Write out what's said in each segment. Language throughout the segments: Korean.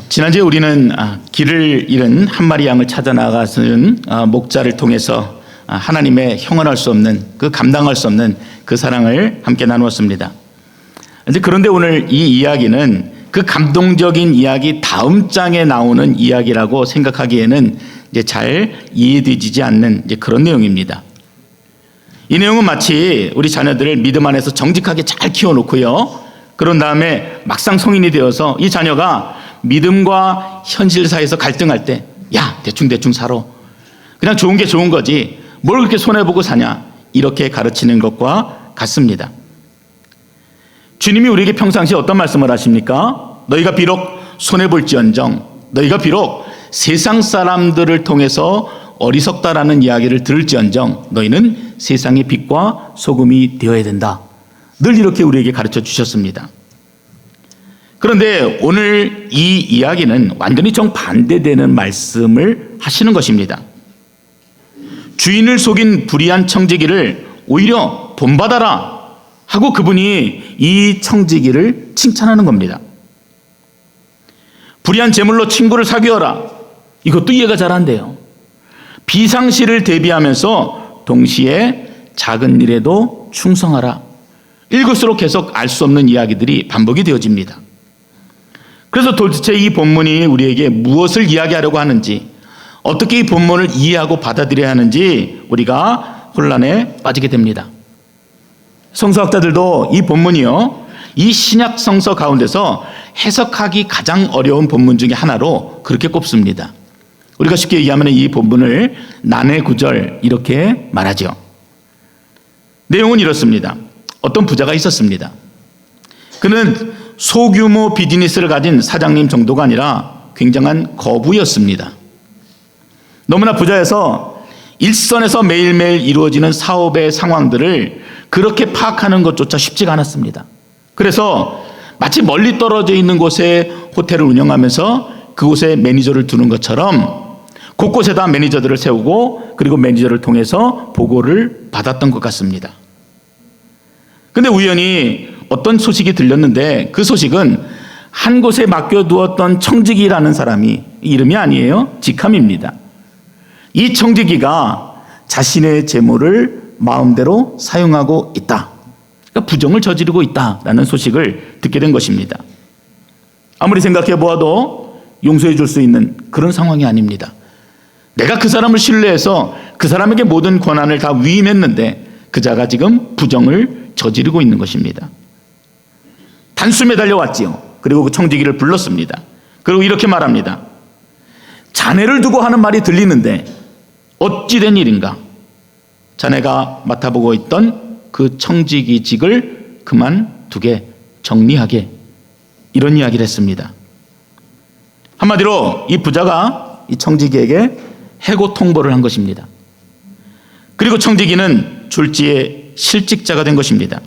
지난주에 우리는 길을 잃은 한 마리 양을 찾아 나가는 목자를 통해서 하나님의 형언할 수 없는, 그 감당할 수 없는 그 사랑을 함께 나누었습니다. 그런데 오늘 이 이야기는 그 감동적인 이야기 다음 장에 나오는 이야기라고 생각하기에는 이제 잘 이해되지 않는 이제 그런 내용입니다. 이 내용은 마치 우리 자녀들을 믿음 안에서 정직하게 잘 키워놓고요, 그런 다음에 막상 성인이 되어서 이 자녀가 믿음과 현실 사이에서 갈등할 때, 야, 대충 살아, 그냥 좋은 게 좋은 거지 뭘 그렇게 손해보고 사냐, 이렇게 가르치는 것과 같습니다. 주님이 우리에게 평상시에 어떤 말씀을 하십니까? 너희가 비록 손해볼지언정, 너희가 비록 세상 사람들을 통해서 어리석다라는 이야기를 들을지언정 너희는 세상의 빛과 소금이 되어야 된다. 늘 이렇게 우리에게 가르쳐 주셨습니다. 그런데 오늘 이 이야기는 완전히 정반대되는 말씀을 하시는 것입니다. 주인을 속인 불의한 청지기를 오히려 본받아라 하고 그분이 이 청지기를 칭찬하는 겁니다. 불의한 재물로 친구를 사귀어라, 이것도 이해가 잘 안 돼요. 비상시를 대비하면서 동시에 작은 일에도 충성하라. 읽을수록 계속 알 수 없는 이야기들이 반복이 되어집니다. 그래서 도대체 이 본문이 우리에게 무엇을 이야기하려고 하는지, 어떻게 이 본문을 이해하고 받아들여야 하는지 우리가 혼란에 빠지게 됩니다. 성서학자들도 이 본문이요, 이 신약 성서 가운데서 해석하기 가장 어려운 본문 중에 하나로 그렇게 꼽습니다. 우리가 쉽게 얘기하면 이 본문을 난해 구절 이렇게 말하죠. 내용은 이렇습니다. 어떤 부자가 있었습니다. 그는 소규모 비즈니스를 가진 사장님 정도가 아니라 굉장한 거부였습니다. 너무나 부자여서 일선에서 매일매일 이루어지는 사업의 상황들을 그렇게 파악하는 것조차 쉽지가 않았습니다. 그래서 마치 멀리 떨어져 있는 곳에 호텔을 운영하면서 그곳에 매니저를 두는 것처럼 곳곳에다 매니저들을 세우고 그리고 매니저를 통해서 보고를 받았던 것 같습니다. 근데 우연히 어떤 소식이 들렸는데 그 소식은 한 곳에 맡겨두었던 청지기라는 사람이, 이름이 아니에요, 직함입니다. 이 청지기가 자신의 재물을 마음대로 사용하고 있다, 그러니까 부정을 저지르고 있다라는 소식을 듣게 된 것입니다. 아무리 생각해 보아도 용서해 줄 수 있는 그런 상황이 아닙니다. 내가 그 사람을 신뢰해서 그 사람에게 모든 권한을 다 위임했는데 그 자가 지금 부정을 저지르고 있는 것입니다. 단숨에 달려왔지요. 그리고 그 청지기를 불렀습니다. 그리고 이렇게 말합니다. 자네를 두고 하는 말이 들리는데 어찌 된 일인가? 자네가 맡아보고 있던 그 청지기직을 그만두게, 정리하게, 이런 이야기를 했습니다. 한마디로 이 부자가 이 청지기에게 해고 통보를 한 것입니다. 그리고 청지기는 졸지에 실직자가 된 것입니다.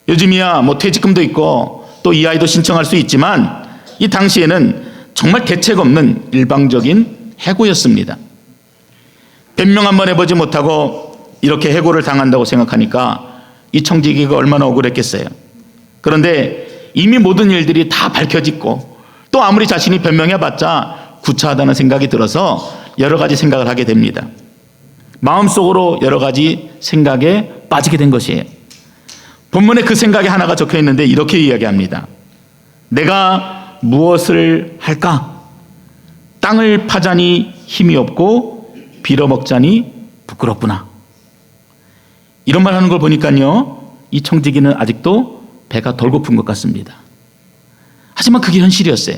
요즘이야 뭐 퇴직금도 있고 또 이 아이도 신청할 수 있지만 이 당시에는 정말 대책 없는 일방적인 해고였습니다. 변명 한번 해보지 못하고 이렇게 해고를 당한다고 생각하니까 이 청지기가 얼마나 억울했겠어요. 그런데 이미 모든 일들이 다 밝혀지고 또 아무리 자신이 변명해봤자 구차하다는 생각이 들어서 여러 가지 생각을 하게 됩니다. 마음속으로 여러 가지 생각에 빠지게 된 것이에요. 본문에 그 생각이 하나가 적혀 있는데 이렇게 이야기합니다. 내가 무엇을 할까? 땅을 파자니 힘이 없고 빌어먹자니 부끄럽구나. 이런 말 하는 걸 보니까요, 이 청지기는 아직도 배가 덜 고픈 것 같습니다. 하지만 그게 현실이었어요.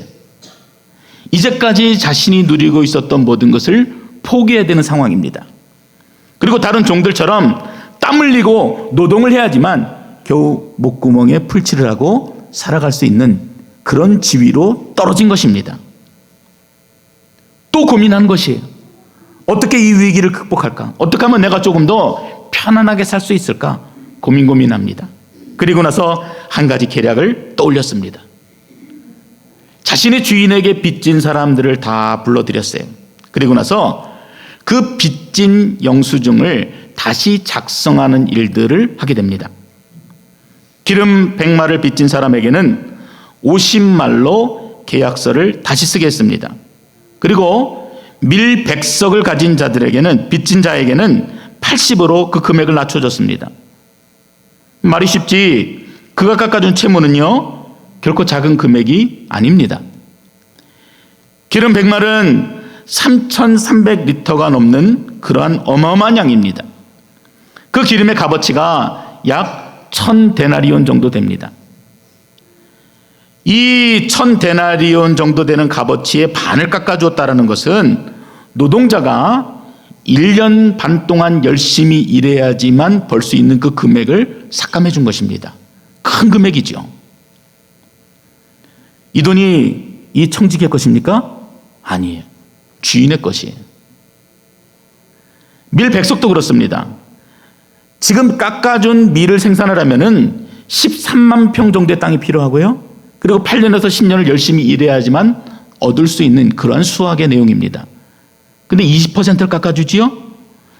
이제까지 자신이 누리고 있었던 모든 것을 포기해야 되는 상황입니다. 그리고 다른 종들처럼 땀 흘리고 노동을 해야지만 겨우 목구멍에 풀칠을 하고 살아갈 수 있는 그런 지위로 떨어진 것입니다. 또 고민하는 것이에요. 어떻게 이 위기를 극복할까? 어떻게 하면 내가 조금 더 편안하게 살 수 있을까? 고민합니다. 그리고 나서 한 가지 계략을 떠올렸습니다. 자신의 주인에게 빚진 사람들을 다 불러들였어요. 그리고 나서 그 빚진 영수증을 다시 작성하는 일들을 하게 됩니다. 기름 100마를 빚진 사람에게는 50말로 계약서를 다시 쓰게 했습니다. 그리고 밀100석을 가진 자들에게는, 빚진 자에게는 80으로 그 금액을 낮춰줬습니다. 말이 쉽지, 그가 깎아준 채무는요 결코 작은 금액이 아닙니다. 기름 100말은 3,300리터가 넘는 그러한 어마어마한 양입니다. 그 기름의 값어치가 약 1,000데나리온 정도 됩니다. 이 1,000데나리온 정도 되는 값어치의 반을 깎아주었다는 것은 노동자가 1년 반 동안 열심히 일해야지만 벌 수 있는 그 금액을 삭감해 준 것입니다. 큰 금액이죠. 이 돈이 이 청지기의 것입니까? 아니에요. 주인의 것이에요. 밀 100석도 그렇습니다. 지금 깎아준 밀을 생산을 하면은 13만 평 정도의 땅이 필요하고요. 그리고 8년에서 10년을 열심히 일해야지만 얻을 수 있는 그러한 수확의 내용입니다. 근데 20%를 깎아주지요?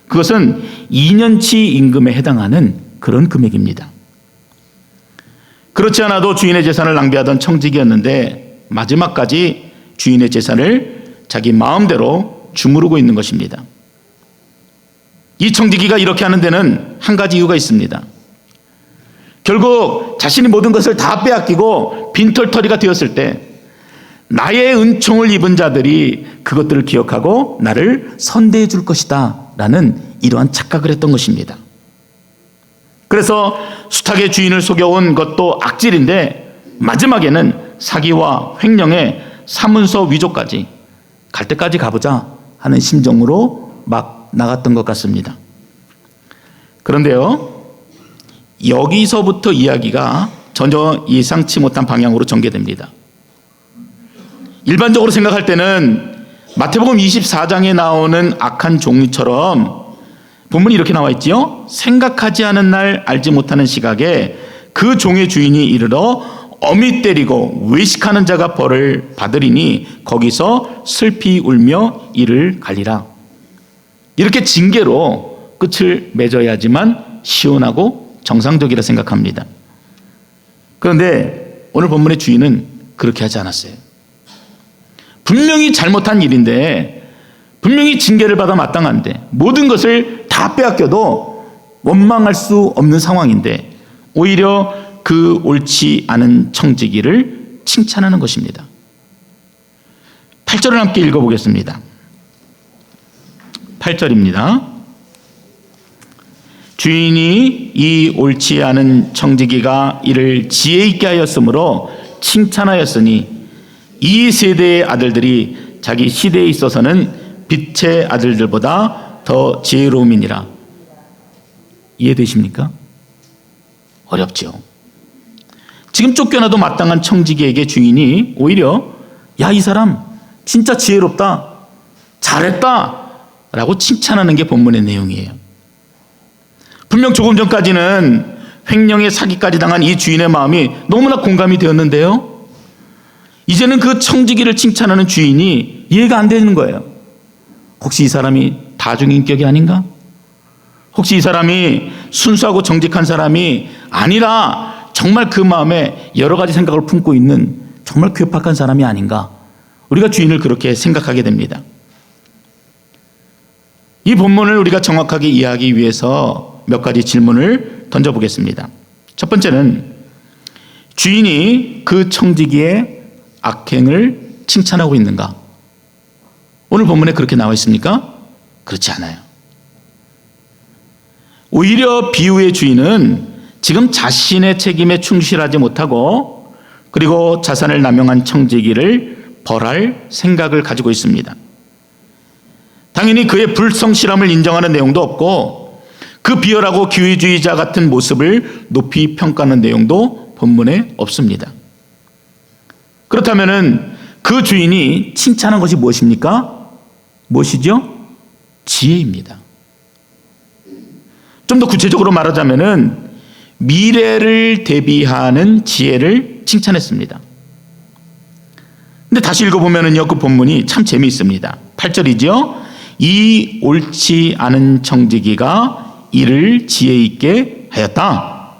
그것은 2년치 임금에 해당하는 그런 금액입니다. 그렇지 않아도 주인의 재산을 낭비하던 청지기였는데 마지막까지 주인의 재산을 자기 마음대로 주무르고 있는 것입니다. 이 청지기가 이렇게 하는 데는 한 가지 이유가 있습니다. 결국 자신이 모든 것을 다 빼앗기고 빈털터리가 되었을 때 나의 은총을 입은 자들이 그것들을 기억하고 나를 선대해 줄 것이다 라는 이러한 착각을 했던 것입니다. 그래서 숱하게 주인을 속여온 것도 악질인데 마지막에는 사기와 횡령에 사문서 위조까지 갈 때까지 가보자 하는 심정으로 막 나갔던 것 같습니다. 그런데요, 여기서부터 이야기가 전혀 예상치 못한 방향으로 전개됩니다. 일반적으로 생각할 때는 마태복음 24장에 나오는 악한 종이처럼 본문이 이렇게 나와 있지요. 생각하지 않은 날 알지 못하는 시각에 그 종의 주인이 이르러 어미 때리고 외식하는 자가 벌을 받으리니 거기서 슬피 울며 이를 갈리라. 이렇게 징계로 끝을 맺어야지만 시원하고 정상적이라 생각합니다. 그런데 오늘 본문의 주인은 그렇게 하지 않았어요. 분명히 잘못한 일인데, 분명히 징계를 받아 마땅한데, 모든 것을 다 빼앗겨도 원망할 수 없는 상황인데 오히려 그 옳지 않은 청지기를 칭찬하는 것입니다. 8절을 함께 읽어보겠습니다. 8절입니다. 주인이 이 옳지 않은 청지기가 이를 지혜 있게 하였으므로 칭찬하였으니 이 세대의 아들들이 자기 시대에 있어서는 빛의 아들들보다 더 지혜로움이니라. 이해되십니까? 어렵죠. 지금 쫓겨나도 마땅한 청지기에게 주인이 오히려 야, 이 사람 진짜 지혜롭다, 잘했다 라고 칭찬하는 게 본문의 내용이에요. 분명 조금 전까지는 횡령의 사기까지 당한 이 주인의 마음이 너무나 공감이 되었는데요, 이제는 그 청지기를 칭찬하는 주인이 이해가 안 되는 거예요. 혹시 이 사람이 다중인격이 아닌가? 혹시 이 사람이 순수하고 정직한 사람이 아니라 정말 그 마음에 여러 가지 생각을 품고 있는 정말 괴팍한 사람이 아닌가? 우리가 주인을 그렇게 생각하게 됩니다. 이 본문을 우리가 정확하게 이해하기 위해서 몇 가지 질문을 던져보겠습니다. 첫 번째는 주인이 그 청지기의 악행을 칭찬하고 있는가? 오늘 본문에 그렇게 나와 있습니까? 그렇지 않아요. 오히려 비유의 주인은 지금 자신의 책임에 충실하지 못하고 그리고 자산을 남용한 청지기를 벌할 생각을 가지고 있습니다. 당연히 그의 불성실함을 인정하는 내용도 없고 그 비열하고 기회주의자 같은 모습을 높이 평가하는 내용도 본문에 없습니다. 그렇다면 그 주인이 칭찬한 것이 무엇입니까? 무엇이죠? 지혜입니다. 좀 더 구체적으로 말하자면 미래를 대비하는 지혜를 칭찬했습니다. 근데 다시 읽어보면요, 그 본문이 참 재미있습니다. 8절이죠. 이 옳지 않은 청지기가 이를 지혜 있게 하였다.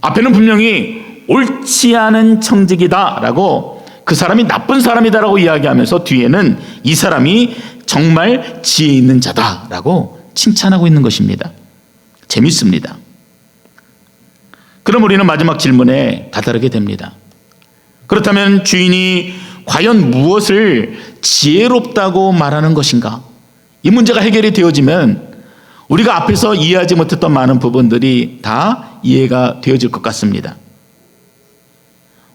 앞에는 분명히 옳지 않은 청지기다라고 그 사람이 나쁜 사람이다라고 이야기하면서 뒤에는 이 사람이 정말 지혜 있는 자다라고 칭찬하고 있는 것입니다. 재밌습니다. 그럼 우리는 마지막 질문에 다다르게 됩니다. 그렇다면 주인이 과연 무엇을 지혜롭다고 말하는 것인가? 이 문제가 해결이 되어지면 우리가 앞에서 이해하지 못했던 많은 부분들이 다 이해가 되어질 것 같습니다.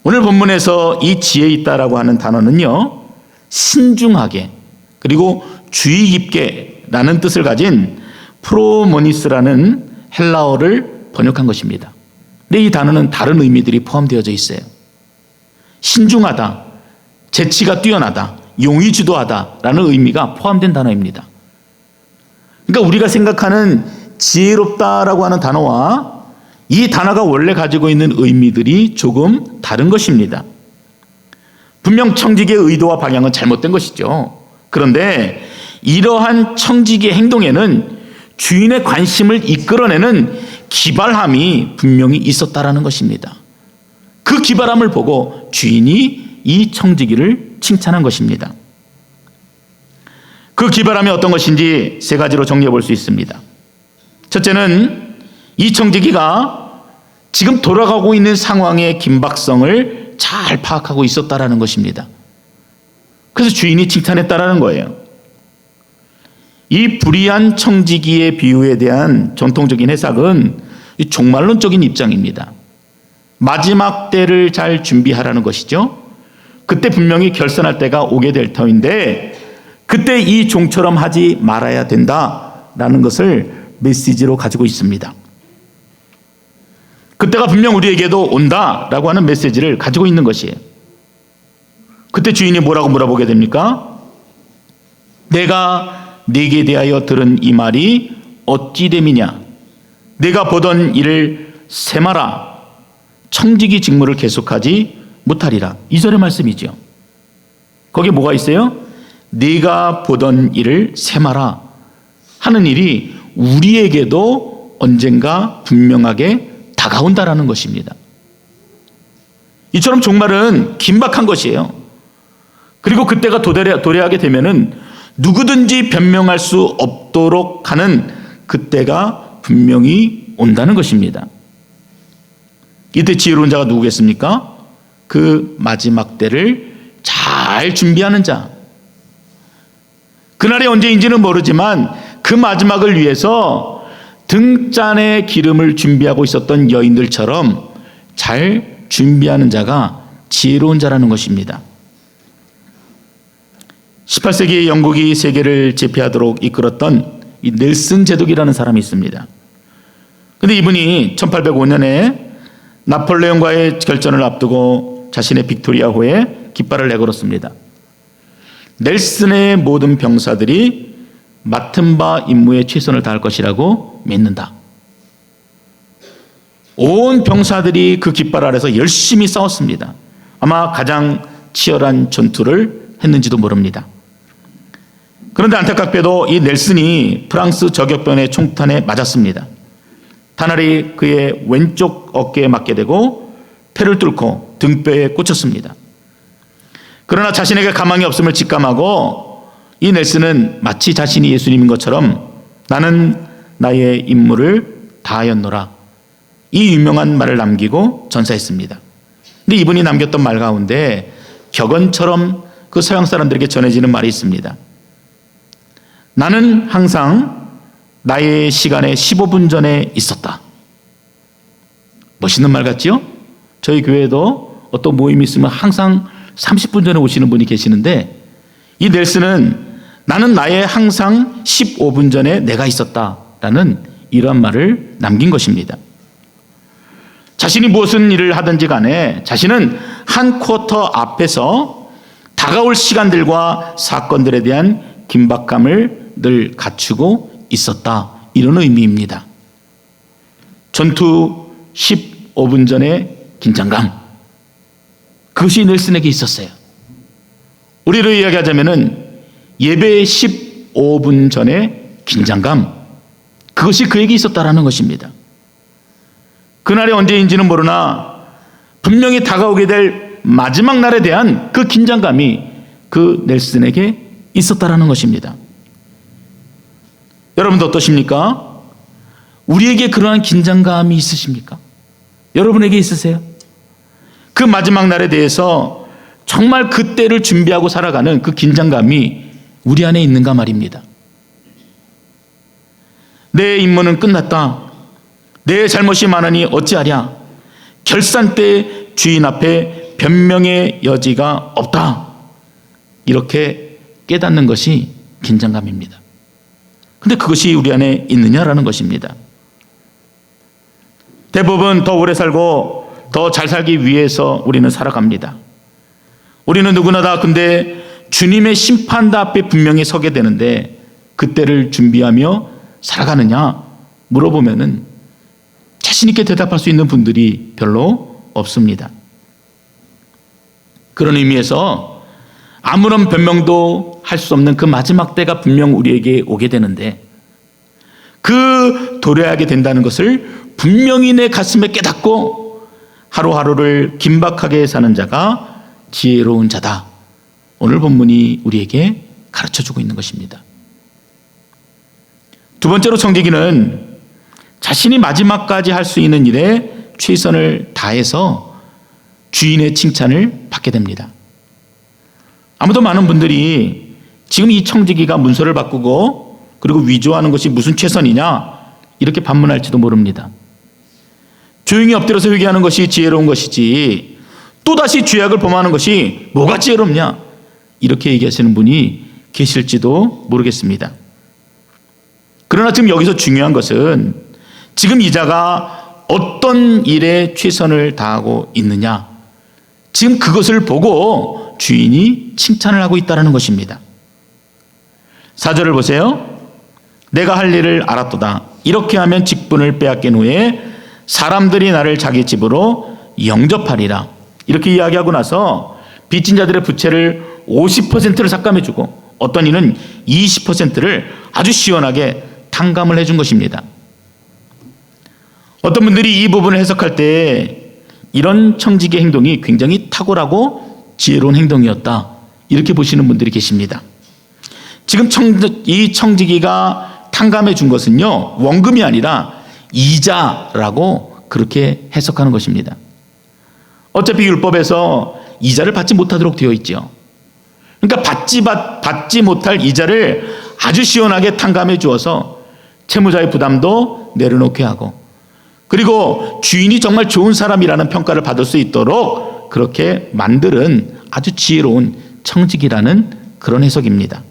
오늘 본문에서 이 지혜 있다라고 하는 단어는요, 신중하게 그리고 주의 깊게 라는 뜻을 가진 프로모니스라는 헬라어를 번역한 것입니다. 근데 이 단어는 다른 의미들이 포함되어져 있어요. 신중하다, 재치가 뛰어나다, 용의 주도하다라는 의미가 포함된 단어입니다. 그러니까 우리가 생각하는 지혜롭다라고 하는 단어와 이 단어가 원래 가지고 있는 의미들이 조금 다른 것입니다. 분명 청지기의 의도와 방향은 잘못된 것이죠. 그런데 이러한 청지기의 행동에는 주인의 관심을 이끌어내는 기발함이 분명히 있었다라는 것입니다. 그 기발함을 보고 주인이 이 청지기를 칭찬한 것입니다. 그 기발함이 어떤 것인지 세 가지로 정리해 볼 수 있습니다. 첫째는 이 청지기가 지금 돌아가고 있는 상황의 긴박성을 잘 파악하고 있었다라는 것입니다. 그래서 주인이 칭찬했다라는 거예요. 이 불의한 청지기의 비유에 대한 전통적인 해석은 종말론적인 입장입니다. 마지막 때를 잘 준비하라는 것이죠. 그때 분명히 결산할 때가 오게 될 터인데 그때 이 종처럼 하지 말아야 된다라는 것을 메시지로 가지고 있습니다. 그때가 분명 우리에게도 온다라고 하는 메시지를 가지고 있는 것이에요. 그때 주인이 뭐라고 물어보게 됩니까? 내가 네게 대하여 들은 이 말이 어찌 됨이냐? 내가 보던 일을 세마라. 청지기 직무를 계속하지 못하리라. 2절의 말씀이죠. 거기에 뭐가 있어요? 네가 보던 일을 세마라 하는 일이 우리에게도 언젠가 분명하게 다가온다라는 것입니다. 이처럼 종말은 긴박한 것이에요. 그리고 그때가 도래하게 되면은 누구든지 변명할 수 없도록 하는 그때가 분명히 온다는 것입니다. 이때 지혜로운 자가 누구겠습니까? 그 마지막 때를 잘 준비하는 자. 그날이 언제인지는 모르지만 그 마지막을 위해서 등잔에 기름을 준비하고 있었던 여인들처럼 잘 준비하는 자가 지혜로운 자라는 것입니다. 18세기 영국이 세계를 제패하도록 이끌었던 이 넬슨 제독이라는 사람이 있습니다. 그런데 이분이 1805년에 나폴레옹과의 결전을 앞두고 자신의 빅토리아호에 깃발을 내걸었습니다. 넬슨의 모든 병사들이 맡은 바 임무에 최선을 다할 것이라고 믿는다. 온 병사들이 그 깃발 아래서 열심히 싸웠습니다. 아마 가장 치열한 전투를 했는지도 모릅니다. 그런데 안타깝게도 이 넬슨이 프랑스 저격병의 총탄에 맞았습니다. 탄알이 그의 왼쪽 어깨에 맞게 되고 폐를 뚫고 등뼈에 꽂혔습니다. 그러나 자신에게 가망이 없음을 직감하고 이 넬슨은 마치 자신이 예수님인 것처럼 나는 나의 임무를 다하였노라. 이 유명한 말을 남기고 전사했습니다. 근데 이분이 남겼던 말 가운데 격언처럼 그 서양 사람들에게 전해지는 말이 있습니다. 나는 항상 나의 시간에 15분 전에 있었다. 멋있는 말 같지요? 저희 교회에도 어떤 모임이 있으면 항상 30분 전에 오시는 분이 계시는데 이 넬슨은 나는 나의 항상 15분 전에 내가 있었다라는 이러한 말을 남긴 것입니다. 자신이 무슨 일을 하든지 간에 자신은 한 쿼터 앞에서 다가올 시간들과 사건들에 대한 긴박감을 늘 갖추고 있었다. 이런 의미입니다. 전투 15분 전의 긴장감. 그것이 넬슨에게 있었어요. 우리로 이야기하자면은 예배 15분 전의 긴장감. 그것이 그에게 있었다라는 것입니다. 그날이 언제인지는 모르나 분명히 다가오게 될 마지막 날에 대한 그 긴장감이 그 넬슨에게 있었다라는 것입니다. 여러분도 어떠십니까? 우리에게 그러한 긴장감이 있으십니까? 여러분에게 있으세요? 그 마지막 날에 대해서 정말 그 때를 준비하고 살아가는 그 긴장감이 우리 안에 있는가 말입니다. 내 임무는 끝났다. 내 잘못이 많으니 어찌하랴. 결산 때 주인 앞에 변명의 여지가 없다. 이렇게 깨닫는 것이 긴장감입니다. 근데 그것이 우리 안에 있느냐라는 것입니다. 대부분 더 오래 살고 더 잘 살기 위해서 우리는 살아갑니다. 우리는 누구나 다 근데 주님의 심판대 앞에 분명히 서게 되는데 그때를 준비하며 살아가느냐 물어보면은 자신 있게 대답할 수 있는 분들이 별로 없습니다. 그런 의미에서 아무런 변명도 할 수 없는 그 마지막 때가 분명 우리에게 오게 되는데 그 도래하게 된다는 것을 분명히 내 가슴에 깨닫고 하루하루를 긴박하게 사는 자가 지혜로운 자다. 오늘 본문이 우리에게 가르쳐주고 있는 것입니다. 두 번째로 청지기는 자신이 마지막까지 할 수 있는 일에 최선을 다해서 주인의 칭찬을 받게 됩니다. 아무도 많은 분들이 지금 이 청지기가 문서를 바꾸고 그리고 위조하는 것이 무슨 최선이냐 이렇게 반문할지도 모릅니다. 조용히 엎드려서 회개하는 것이 지혜로운 것이지 또다시 죄악을 범하는 것이 뭐가 지혜롭냐 이렇게 얘기하시는 분이 계실지도 모르겠습니다. 그러나 지금 여기서 중요한 것은 지금 이 자가 어떤 일에 최선을 다하고 있느냐 지금 그것을 보고 주인이 칭찬을 하고 있다는 것입니다. 4절을 보세요. 내가 할 일을 알았도다. 이렇게 하면 직분을 빼앗긴 후에 사람들이 나를 자기 집으로 영접하리라. 이렇게 이야기하고 나서 빚진 자들의 부채를 50%를 삭감해주고 어떤 이는 20%를 아주 시원하게 탕감을 해준 것입니다. 어떤 분들이 이 부분을 해석할 때 이런 청지기의 행동이 굉장히 탁월하고 지혜로운 행동이었다 이렇게 보시는 분들이 계십니다. 지금 이 청지기가 탕감해 준 것은요 원금이 아니라 이자라고 그렇게 해석하는 것입니다. 어차피 율법에서 이자를 받지 못하도록 되어 있죠. 그러니까 받지 못할 이자를 아주 시원하게 탕감해 주어서 채무자의 부담도 내려놓게 하고 그리고 주인이 정말 좋은 사람이라는 평가를 받을 수 있도록 그렇게 만드는 아주 지혜로운 청지기라는 그런 해석입니다.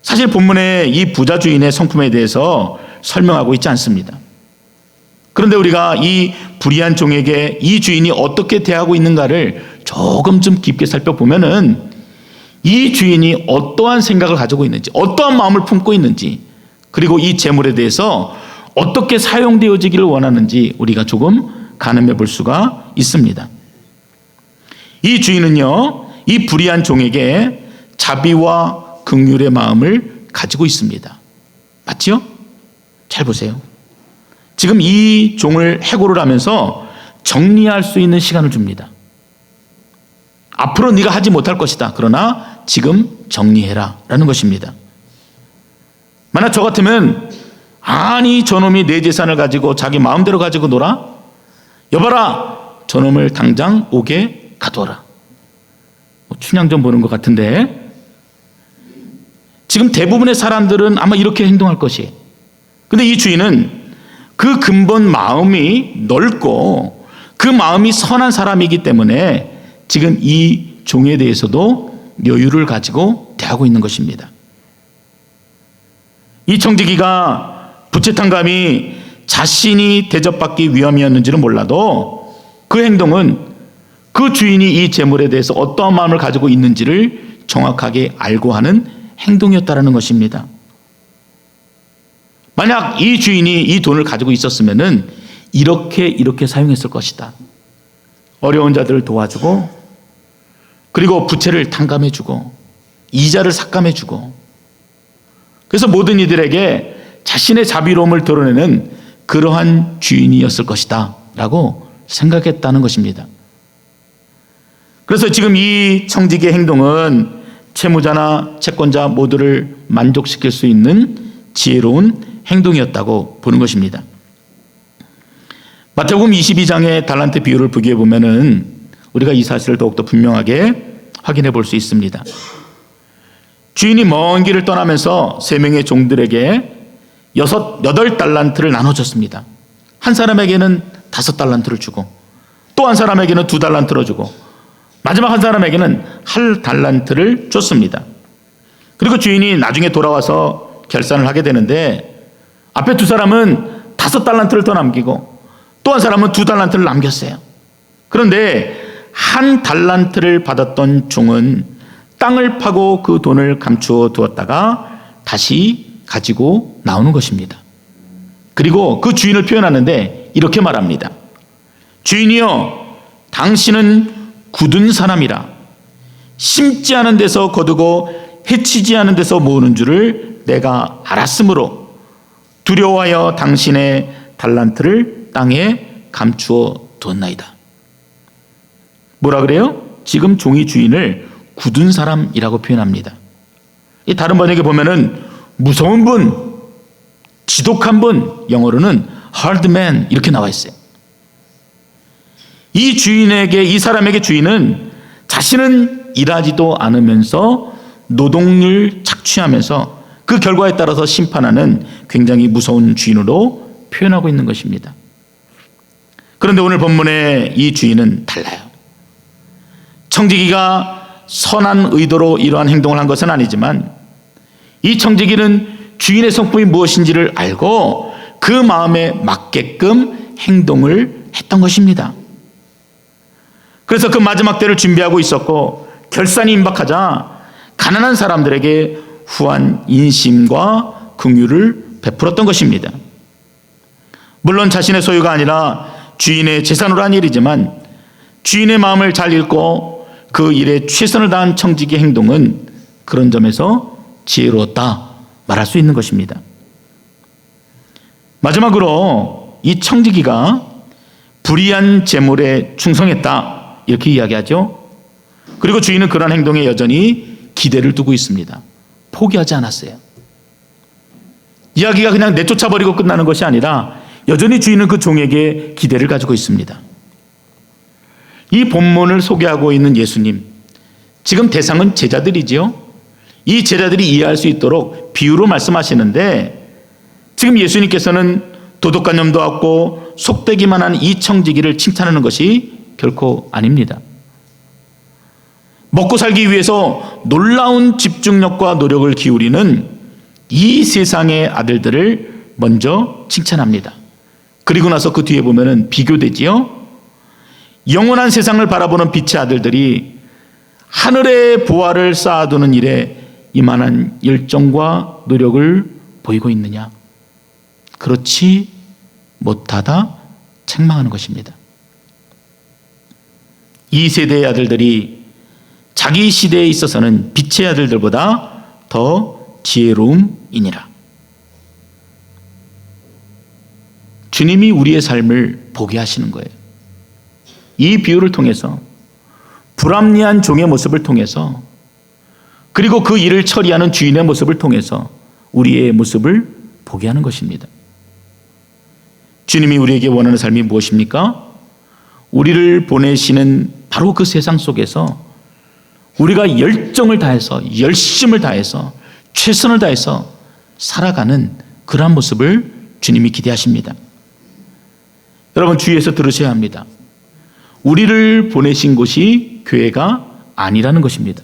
사실 본문에 이 부자 주인의 성품에 대해서 설명하고 있지 않습니다. 그런데 우리가 이 불의한 종에게 이 주인이 어떻게 대하고 있는가를 조금 좀 깊게 살펴보면은 이 주인이 어떠한 생각을 가지고 있는지, 어떠한 마음을 품고 있는지, 그리고 이 재물에 대해서 어떻게 사용되어지기를 원하는지 우리가 조금 가늠해 볼 수가 있습니다. 이 주인은요, 이 불의한 종에게 자비와 긍휼의 마음을 가지고 있습니다. 맞지요? 잘 보세요. 지금 이 종을 해고를 하면서 정리할 수 있는 시간을 줍니다. 앞으로 네가 하지 못할 것이다. 그러나 지금 정리해라 라는 것입니다. 만약 저 같으면 아니 저놈이 내 재산을 가지고 자기 마음대로 가지고 놀아? 여봐라 저놈을 당장 옥에 가둬라. 춘향전 보는 것 같은데 지금 대부분의 사람들은 아마 이렇게 행동할 것이에요. 근데 이 주인은 그 근본 마음이 넓고 그 마음이 선한 사람이기 때문에 지금 이 종에 대해서도 여유를 가지고 대하고 있는 것입니다. 이 청지기가 부채탕감이 자신이 대접받기 위함이었는지는 몰라도 그 행동은 그 주인이 이 재물에 대해서 어떠한 마음을 가지고 있는지를 정확하게 알고 하는 행동이었다는 것입니다. 만약 이 주인이 이 돈을 가지고 있었으면은 이렇게 사용했을 것이다. 어려운 자들을 도와주고 그리고 부채를 탕감해주고 이자를 삭감해주고 그래서 모든 이들에게 자신의 자비로움을 드러내는 그러한 주인이었을 것이다 라고 생각했다는 것입니다. 그래서 지금 이 청지기의 행동은 채무자나 채권자 모두를 만족시킬 수 있는 지혜로운 행동이었다고 보는 것입니다. 마태복음 22장의 달란트 비유를 비교해 보면은 우리가 이 사실을 더욱더 분명하게 확인해 볼 수 있습니다. 주인이 먼 길을 떠나면서 3명의 종들에게 8달란트를 나눠줬습니다. 한 사람에게는 5달란트를 주고 또 한 사람에게는 2달란트를 주고 마지막 한 사람에게는 1달란트를 줬습니다. 그리고 주인이 나중에 돌아와서 결산을 하게 되는데 앞에 2사람은 5달란트를 더 남기고 또 한 사람은 2달란트를 남겼어요. 그런데 1달란트를 받았던 종은 땅을 파고 그 돈을 감추어 두었다가 다시 가지고 나오는 것입니다. 그리고 그 주인을 표현하는데 이렇게 말합니다. 주인이여, 당신은 굳은 사람이라 심지 않은 데서 거두고 해치지 않은 데서 모으는 줄을 내가 알았으므로 두려워하여 당신의 달란트를 땅에 감추어 두었나이다. 뭐라 그래요? 지금 종이 주인을 굳은 사람이라고 표현합니다. 이 다른 번역에 보면은 무서운 분, 지독한 분, 영어로는 hard man 이렇게 나와 있어요. 이 주인에게, 이 사람에게 주인은 자신은 일하지도 않으면서 노동을 착취하면서 그 결과에 따라서 심판하는 굉장히 무서운 주인으로 표현하고 있는 것입니다. 그런데 오늘 본문의 이 주인은 달라요. 청지기가 선한 의도로 이러한 행동을 한 것은 아니지만 이 청지기는 주인의 성품이 무엇인지를 알고 그 마음에 맞게끔 행동을 했던 것입니다. 그래서 그 마지막 때를 준비하고 있었고 결산이 임박하자 가난한 사람들에게 후한 인심과 긍휼을 베풀었던 것입니다. 물론 자신의 소유가 아니라 주인의 재산으로 한 일이지만 주인의 마음을 잘 읽고 그 일에 최선을 다한 청지기의 행동은 그런 점에서 지혜로웠다 말할 수 있는 것입니다. 마지막으로 이 청지기가 불의한 재물에 충성했다 이렇게 이야기하죠. 그리고 주인은 그러한 행동에 여전히 기대를 두고 있습니다. 포기하지 않았어요. 이야기가 그냥 내쫓아버리고 끝나는 것이 아니라 여전히 주인은 그 종에게 기대를 가지고 있습니다. 이 본문을 소개하고 있는 예수님, 지금 대상은 제자들이지요. 이 제자들이 이해할 수 있도록 비유로 말씀하시는데 지금 예수님께서는 도덕관념도 없고 속되기만 한 이 청지기를 칭찬하는 것이 결코 아닙니다. 먹고 살기 위해서 놀라운 집중력과 노력을 기울이는 이 세상의 아들들을 먼저 칭찬합니다. 그리고 나서 그 뒤에 보면은 비교되지요. 영원한 세상을 바라보는 빛의 아들들이 하늘의 보화를 쌓아두는 일에 이만한 열정과 노력을 보이고 있느냐? 그렇지 못하다 책망하는 것입니다. 이 세대의 아들들이 자기 시대에 있어서는 빛의 아들들보다 더 지혜로움이니라. 주님이 우리의 삶을 보게 하시는 거예요. 이 비유를 통해서 불합리한 종의 모습을 통해서 그리고 그 일을 처리하는 주인의 모습을 통해서 우리의 모습을 보게 하는 것입니다. 주님이 우리에게 원하는 삶이 무엇입니까? 우리를 보내시는 바로 그 세상 속에서 우리가 열정을 다해서 열심을 다해서 최선을 다해서 살아가는 그러한 모습을 주님이 기대하십니다. 여러분 주위에서 들으셔야 합니다. 우리를 보내신 곳이 교회가 아니라는 것입니다.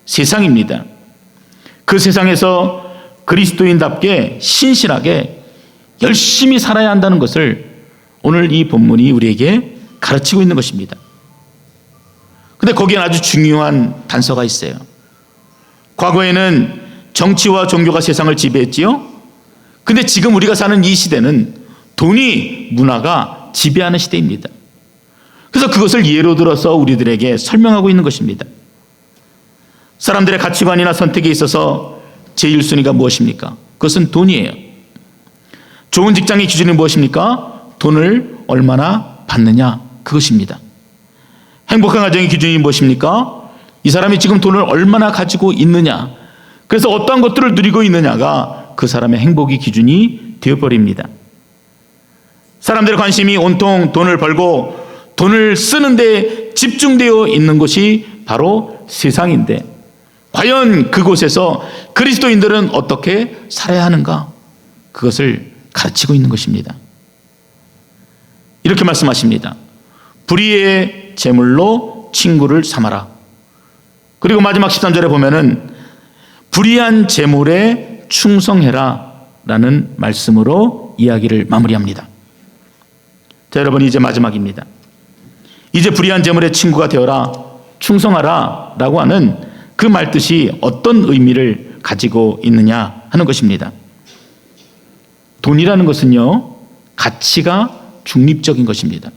세상입니다. 그 세상에서 그리스도인답게 신실하게 열심히 살아야 한다는 것을 오늘 이 본문이 우리에게 가르치고 있는 것입니다. 근데 거기에 아주 중요한 단서가 있어요. 과거에는 정치와 종교가 세상을 지배했지요. 근데 지금 우리가 사는 이 시대는 돈이 문화가 지배하는 시대입니다. 그래서 그것을 예로 들어서 우리들에게 설명하고 있는 것입니다. 사람들의 가치관이나 선택에 있어서 제1순위가 무엇입니까? 그것은 돈이에요. 좋은 직장의 기준이 무엇입니까? 돈을 얼마나 받느냐, 그것입니다. 행복한 가정의 기준이 무엇입니까? 이 사람이 지금 돈을 얼마나 가지고 있느냐, 그래서 어떠한 것들을 누리고 있느냐가 그 사람의 행복의 기준이 되어버립니다. 사람들의 관심이 온통 돈을 벌고 돈을 쓰는데 집중되어 있는 곳이 바로 세상인데, 과연 그곳에서 그리스도인들은 어떻게 살아야 하는가? 그것을 가르치고 있는 것입니다. 이렇게 말씀하십니다. 불의의 재물로 친구를 삼아라. 그리고 마지막 13절에 보면은 불의한 재물에 충성해라 라는 말씀으로 이야기를 마무리합니다. 자, 여러분, 이제 마지막입니다. 이제 불의한 재물의 친구가 되어라, 충성하라 라고 하는 그 말뜻이 어떤 의미를 가지고 있느냐 하는 것입니다. 돈이라는 것은요, 가치가 중립적인 것입니다.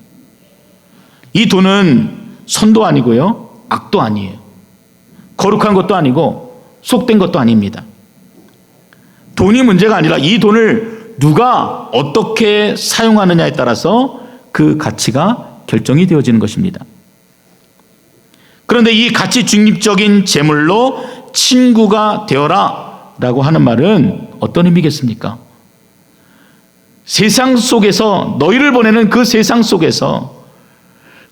이 돈은 선도 아니고요, 악도 아니에요. 거룩한 것도 아니고 속된 것도 아닙니다. 돈이 문제가 아니라 이 돈을 누가 어떻게 사용하느냐에 따라서 그 가치가 결정이 되어지는 것입니다. 그런데 이 가치 중립적인 재물로 친구가 되어라 라고 하는 말은 어떤 의미겠습니까? 세상 속에서, 너희를 보내는 그 세상 속에서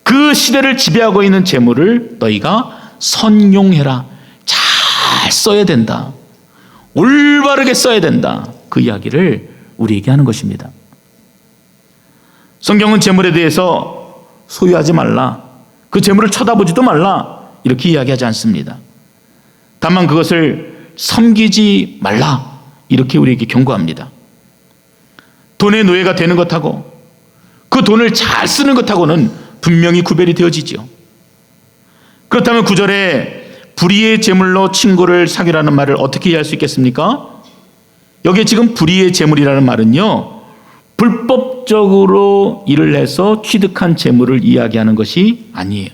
그 시대를 지배하고 있는 재물을 너희가 선용해라, 잘 써야 된다, 올바르게 써야 된다, 그 이야기를 우리에게 하는 것입니다. 성경은 재물에 대해서 소유하지 말라, 그 재물을 쳐다보지도 말라, 이렇게 이야기하지 않습니다. 다만 그것을 섬기지 말라, 이렇게 우리에게 경고합니다. 돈의 노예가 되는 것하고 그 돈을 잘 쓰는 것하고는 분명히 구별이 되어지죠. 그렇다면 9절에 불의의 재물로 친구를 사귀라는 말을 어떻게 이해할 수 있겠습니까? 여기에 지금 불의의 재물이라는 말은요, 불법적으로 일을 해서 취득한 재물을 이야기하는 것이 아니에요.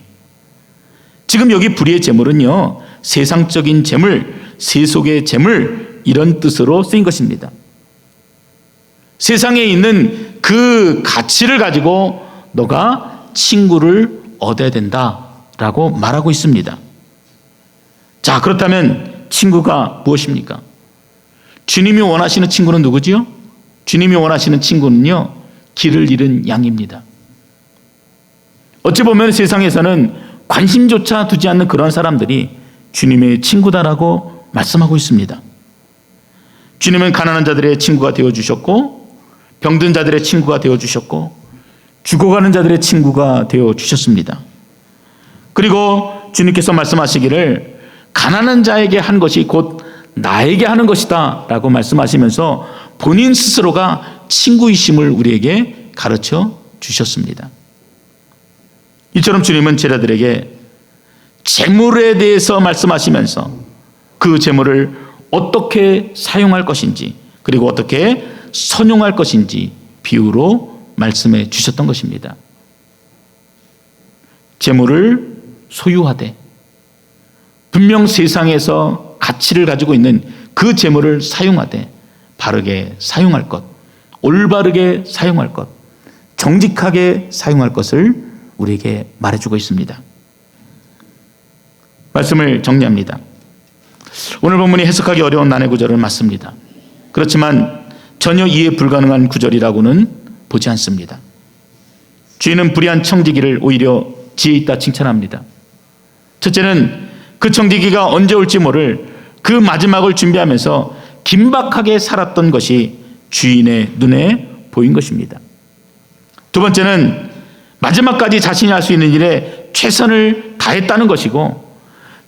지금 여기 불의의 재물은요, 세상적인 재물, 세속의 재물, 이런 뜻으로 쓰인 것입니다. 세상에 있는 그 가치를 가지고 너가 친구를 얻어야 된다라고 말하고 있습니다. 자, 그렇다면 친구가 무엇입니까? 주님이 원하시는 친구는 누구지요? 주님이 원하시는 친구는요, 길을 잃은 양입니다. 어찌 보면 세상에서는 관심조차 두지 않는 그런 사람들이 주님의 친구다라고 말씀하고 있습니다. 주님은 가난한 자들의 친구가 되어주셨고, 병든 자들의 친구가 되어주셨고, 죽어가는 자들의 친구가 되어주셨습니다. 그리고 주님께서 말씀하시기를 가난한 자에게 한 것이 곧 나에게 하는 것이다 라고 말씀하시면서 본인 스스로가 친구이심을 우리에게 가르쳐 주셨습니다. 이처럼 주님은 제자들에게 재물에 대해서 말씀하시면서 그 재물을 어떻게 사용할 것인지, 그리고 어떻게 선용할 것인지 비유로 말씀해 주셨던 것입니다. 재물을 소유하되 분명 세상에서 가치를 가지고 있는 그 재물을 사용하되 바르게 사용할 것, 올바르게 사용할 것, 정직하게 사용할 것을 우리에게 말해주고 있습니다. 말씀을 정리합니다. 오늘 본문이 해석하기 어려운 난해 구절은 맞습니다. 그렇지만 전혀 이해 불가능한 구절이라고는 보지 않습니다. 주인은 불의한 청지기를 오히려 지혜 있다 칭찬합니다. 첫째는 그 청지기가 언제 올지 모를 그 마지막을 준비하면서 긴박하게 살았던 것이 주인의 눈에 보인 것입니다. 두 번째는 마지막까지 자신이 할 수 있는 일에 최선을 다했다는 것이고,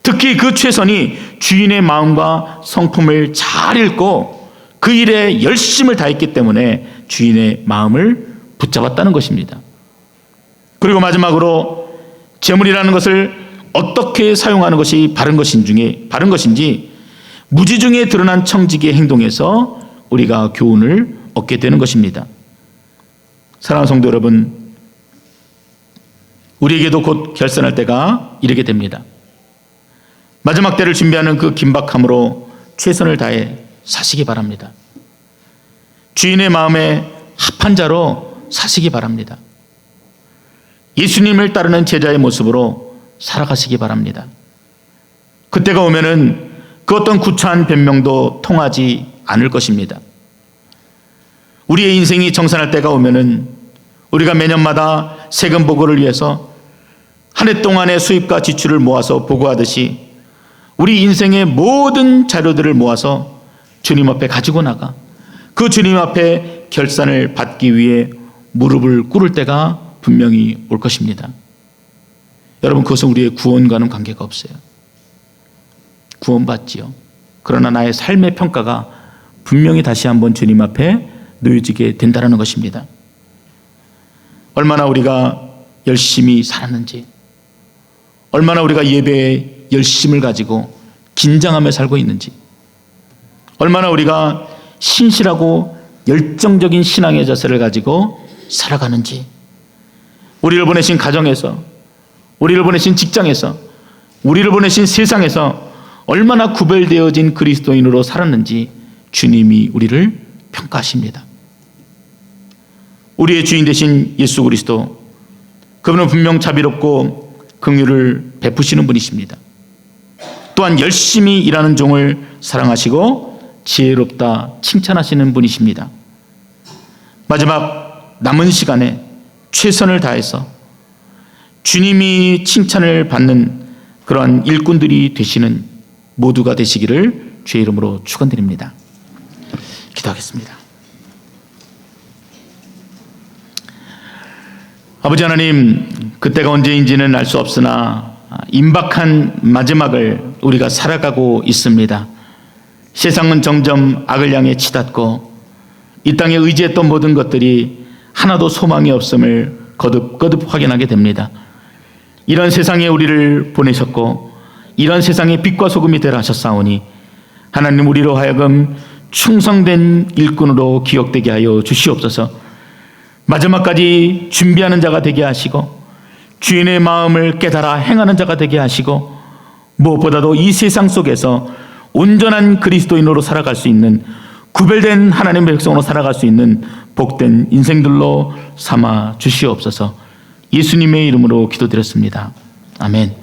특히 그 최선이 주인의 마음과 성품을 잘 읽고 그 일에 열심을 다했기 때문에 주인의 마음을 붙잡았다는 것입니다. 그리고 마지막으로 재물이라는 것을 어떻게 사용하는 것이 바른 것인지 무지중에 드러난 청지기의 행동에서 우리가 교훈을 얻게 되는 것입니다. 사랑하는 성도 여러분, 우리에게도 곧 결산할 때가 이르게 됩니다. 마지막 때를 준비하는 그 긴박함으로 최선을 다해 사시기 바랍니다. 주인의 마음에 합한 자로 사시기 바랍니다. 예수님을 따르는 제자의 모습으로 살아가시기 바랍니다. 그때가 오면은 그 어떤 구차한 변명도 통하지 않을 것입니다. 우리의 인생이 정산할 때가 오면은 우리가 매년마다 세금 보고를 위해서 한 해 동안의 수입과 지출을 모아서 보고하듯이 우리 인생의 모든 자료들을 모아서 주님 앞에 가지고 나가 그 주님 앞에 결산을 받기 위해 무릎을 꿇을 때가 분명히 올 것입니다. 여러분, 그것은 우리의 구원과는 관계가 없어요. 구원받지요. 그러나 나의 삶의 평가가 분명히 다시 한번 주님 앞에 놓여지게 된다는 것입니다. 얼마나 우리가 열심히 살았는지, 얼마나 우리가 예배에 열심을 가지고 긴장하며 살고 있는지, 얼마나 우리가 신실하고 열정적인 신앙의 자세를 가지고 살아가는지, 우리를 보내신 가정에서, 우리를 보내신 직장에서, 우리를 보내신 세상에서 얼마나 구별되어진 그리스도인으로 살았는지 주님이 우리를 평가하십니다. 우리의 주인 되신 예수 그리스도, 그분은 분명 자비롭고 긍휼을 베푸시는 분이십니다. 또한 열심히 일하는 종을 사랑하시고 지혜롭다 칭찬하시는 분이십니다. 마지막 남은 시간에 최선을 다해서 주님이 칭찬을 받는 그러한 일꾼들이 되시는 모두가 되시기를 주의 이름으로 축원드립니다. 기도하겠습니다. 아버지 하나님, 그때가 언제인지는 알 수 없으나 임박한 마지막을 우리가 살아가고 있습니다. 세상은 점점 악을 향해 치닫고 이 땅에 의지했던 모든 것들이 하나도 소망이 없음을 거듭 확인하게 됩니다. 이런 세상에 우리를 보내셨고 이런 세상에 빛과 소금이 되라 하셨사오니 하나님, 우리로 하여금 충성된 일꾼으로 기억되게 하여 주시옵소서. 마지막까지 준비하는 자가 되게 하시고 주인의 마음을 깨달아 행하는 자가 되게 하시고 무엇보다도 이 세상 속에서 온전한 그리스도인으로 살아갈 수 있는, 구별된 하나님의 백성으로 살아갈 수 있는 복된 인생들로 삼아 주시옵소서. 예수님의 이름으로 기도드렸습니다. 아멘.